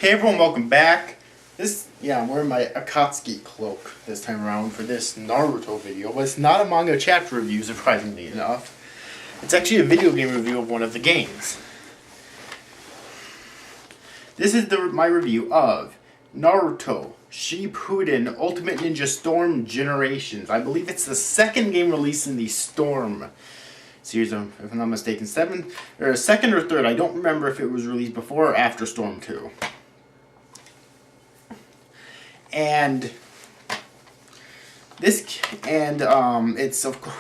Hey everyone, welcome back. I'm wearing my Akatsuki cloak this time around for this Naruto video, but it's not a manga chapter review, surprisingly enough. It's actually a video game review of one of the games. This is my review of Naruto Shippuden-Ultimate Ninja Storm Generations. I believe it's the second game released in the Storm series, if I'm not mistaken. Second or third. I don't remember if it was released before or after Storm 2. And it's of course,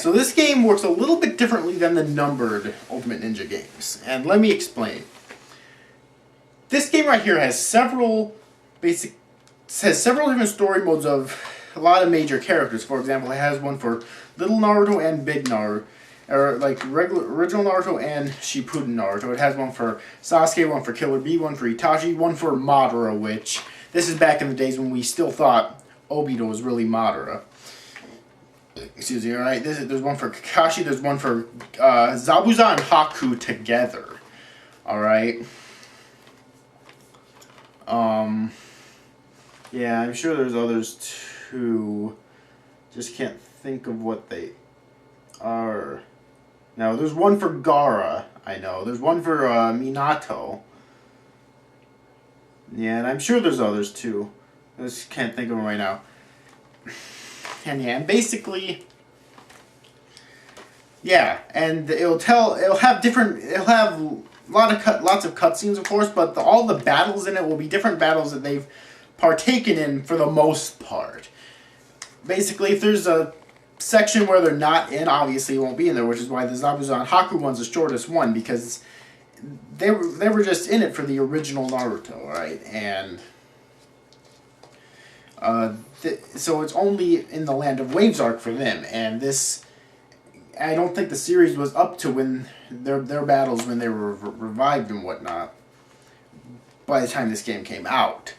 so this game works a little bit differently than the numbered Ultimate Ninja games, and let me explain. This game right here has several different story modes of a lot of major characters. For example, it has one for Little Naruto and Big Naruto, or like original Naruto and Shippuden Naruto. It has one for Sasuke, one for Killer Bee, one for Itachi, one for Madara, which this is back in the days when we still thought Obito was really Madara. Excuse me, alright? There's one for Kakashi, there's one for Zabuza and Haku together. Alright? Yeah, I'm sure there's others too. Just can't think of what they are. Now, there's one for Gaara, I know. There's one for Minato. Yeah, and I'm sure there's others too. I just can't think of them right now. And basically, yeah, and it'll have lots of cutscenes, of course, but all the battles in it will be different battles that they've partaken in for the most part. Basically, if there's a section where they're not in, obviously it won't be in there, which is why the Zabuza and Haku one's the shortest one, because they were just in it for the original Naruto, right? And so it's only in the Land of Waves arc for them, and this, I don't think the series was up to when their battles when they were revived and whatnot by the time this game came out.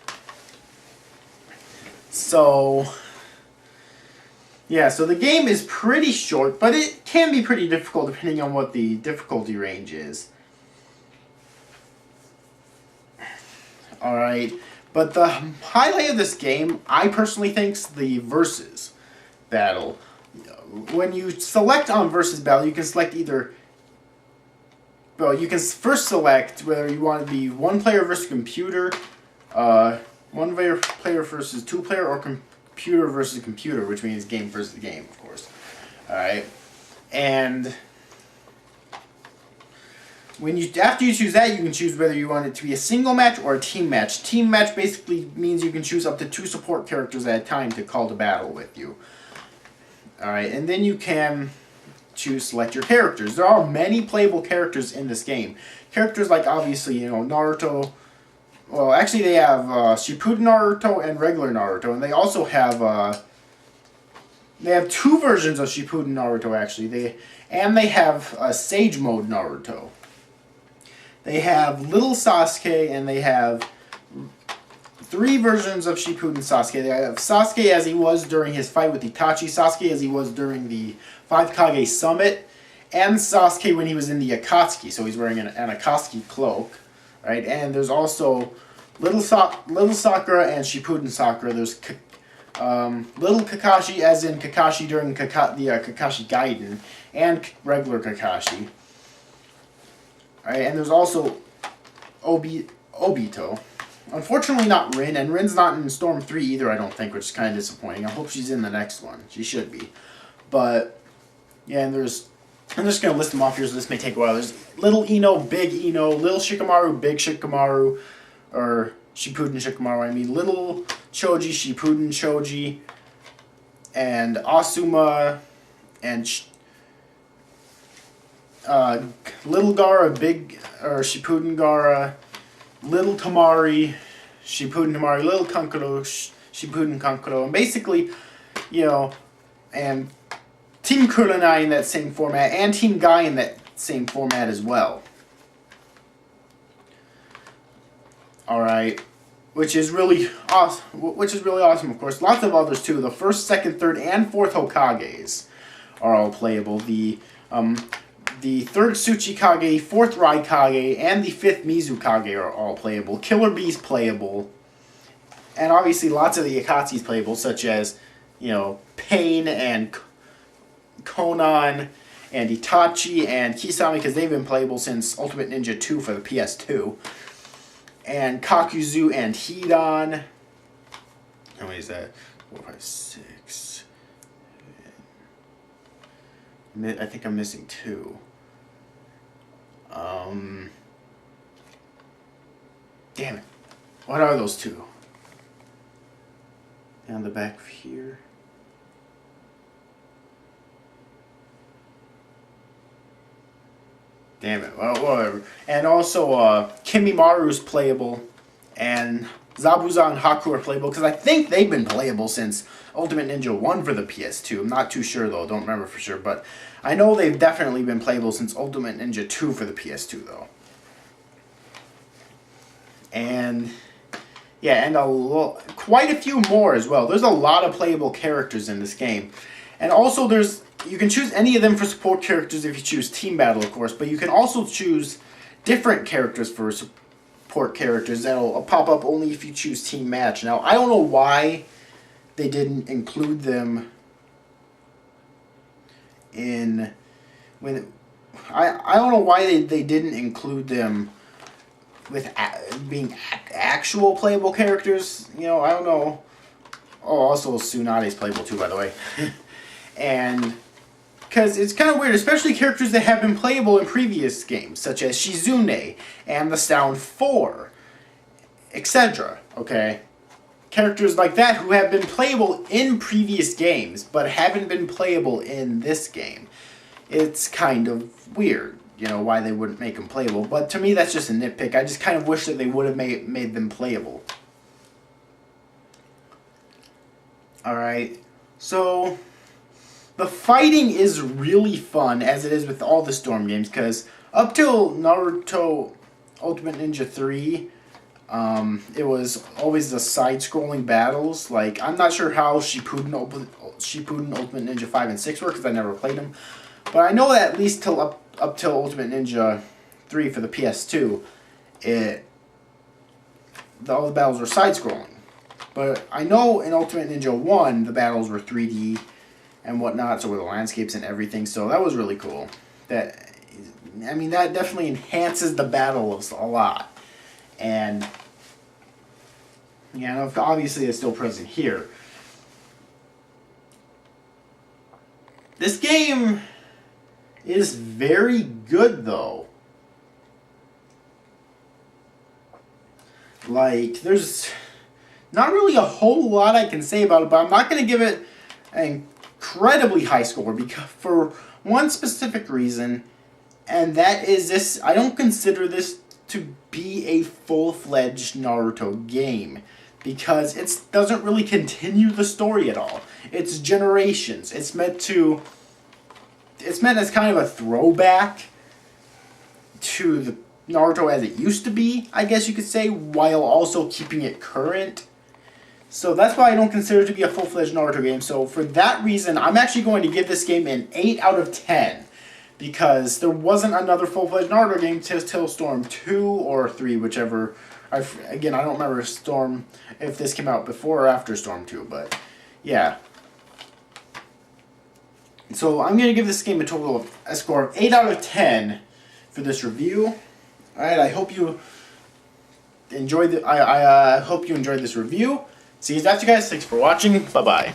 So yeah, so the game is pretty short, but it can be pretty difficult depending on what the difficulty range is. Alright, but the highlight of this game, I personally think, is the versus battle. When you select on versus battle, you can select either... Well, you can first select whether you want to be one player versus computer, one player versus two player, or computer versus computer, which means game versus game, of course. Alright, and after you choose that, you can choose whether you want it to be a single match or a team match. Team match basically means you can choose up to 2 support characters at a time to call to battle with you. Alright, and then you can select your characters. There are many playable characters in this game. Characters like, obviously, Naruto. Well, actually they have Shippuden Naruto and regular Naruto, and they also have 2 versions of Shippuden Naruto, actually. They have Sage Mode Naruto. They have Little Sasuke, and they have 3 versions of Shippuden Sasuke. They have Sasuke as he was during his fight with Itachi, Sasuke as he was during the 5 Kage Summit, and Sasuke when he was in the Akatsuki, so he's wearing an Akatsuki cloak. Right, and there's also Little Sakura and Shippuden Sakura. There's Little Kakashi, as in Kakashi during the Kakashi Gaiden, and regular Kakashi. Right, and there's also Obito. Unfortunately, not Rin, and Rin's not in Storm 3 either, I don't think, which is kind of disappointing. I hope she's in the next one. She should be. But yeah, and I'm just going to list them off here, so this may take a while. There's Little Ino, Big Ino, Little Shikamaru, Big Shikamaru, or Shippuden Shikamaru, I mean, Little Choji, Shippuden Choji, and Asuma, and Little Gaara, Shippuden Gaara, Little Tamari, Shippuden Tamari, Little Kankuro, Shippuden Kankuro, and basically, and Team Kurenai in that same format, and Team Guy in that same format as well. Alright, which is really awesome, of course. Lots of others too. The 1st, 2nd, 3rd, and 4th Hokages are all playable. The The 3rd Tsuchikage, 4th Raikage, and the 5th Mizukage are all playable. Killer Bee's playable. And obviously lots of the Akatsuki's playable, such as, you know, Pain and Konan and Itachi and Kisame, because they've been playable since Ultimate Ninja 2 for the PS2. And Kakuzu and Hidan. How many is that? 4, 5, 6. I think I'm missing 2. Damn it. What are those 2? Down the back here. Damn it. Well, whatever. And also, Kimimaru's playable. And Zabuza and Haku are playable. Because I think they've been playable since Ultimate Ninja 1 for the PS2. I'm not too sure, though. Don't remember for sure. But I know they've definitely been playable since Ultimate Ninja 2 for the PS2, though. And yeah, and quite a few more as well. There's a lot of playable characters in this game. And also you can choose any of them for support characters if you choose Team Battle, of course. But you can also choose different characters for support characters that'll pop up only if you choose Team Match. Now, I don't know why they didn't include them in... I don't know why they didn't include them with being actual playable characters. You know, I don't know. Oh, also Tsunade's playable too, by the way. And because it's kind of weird, especially characters that have been playable in previous games, such as Shizune and the Sound 4, etc. Okay? Characters like that who have been playable in previous games, but haven't been playable in this game. It's kind of weird, you know, why they wouldn't make them playable. But to me, that's just a nitpick. I just kind of wish that they would have made them playable. Alright, so the fighting is really fun, as it is with all the Storm games, because up till Naruto Ultimate Ninja 3, it was always the side-scrolling battles. Like, I'm not sure how Shippuden Ultimate Ninja 5 and 6 were, because I never played them. But I know that at least till up till Ultimate Ninja 3 for the PS2, all the battles were side-scrolling. But I know in Ultimate Ninja 1, the battles were 3D and whatnot, so with the landscapes and everything, so that was really cool. That definitely enhances the battles a lot. And, yeah, obviously it's still present here. This game is very good, though. Like, there's not really a whole lot I can say about it, but I'm not going to give it an incredibly high score because for one specific reason, and that is this: I don't consider this to be a full-fledged Naruto game because it doesn't really continue the story at all. It's generations. It's meant as kind of a throwback to the Naruto as it used to be, I guess you could say, while also keeping it current. So that's why I don't consider it to be a full-fledged Naruto game. So for that reason, I'm actually going to give this game an 8 out of 10. Because there wasn't another full-fledged Naruto game till Storm 2 or 3, whichever. Again, I don't remember Storm, if this came out before or after Storm 2, but yeah. So I'm going to give this game a score of 8 out of 10 for this review. Alright, I hope you enjoyed I hope you enjoyed this review. See you after, guys. Thanks for watching. Bye-bye.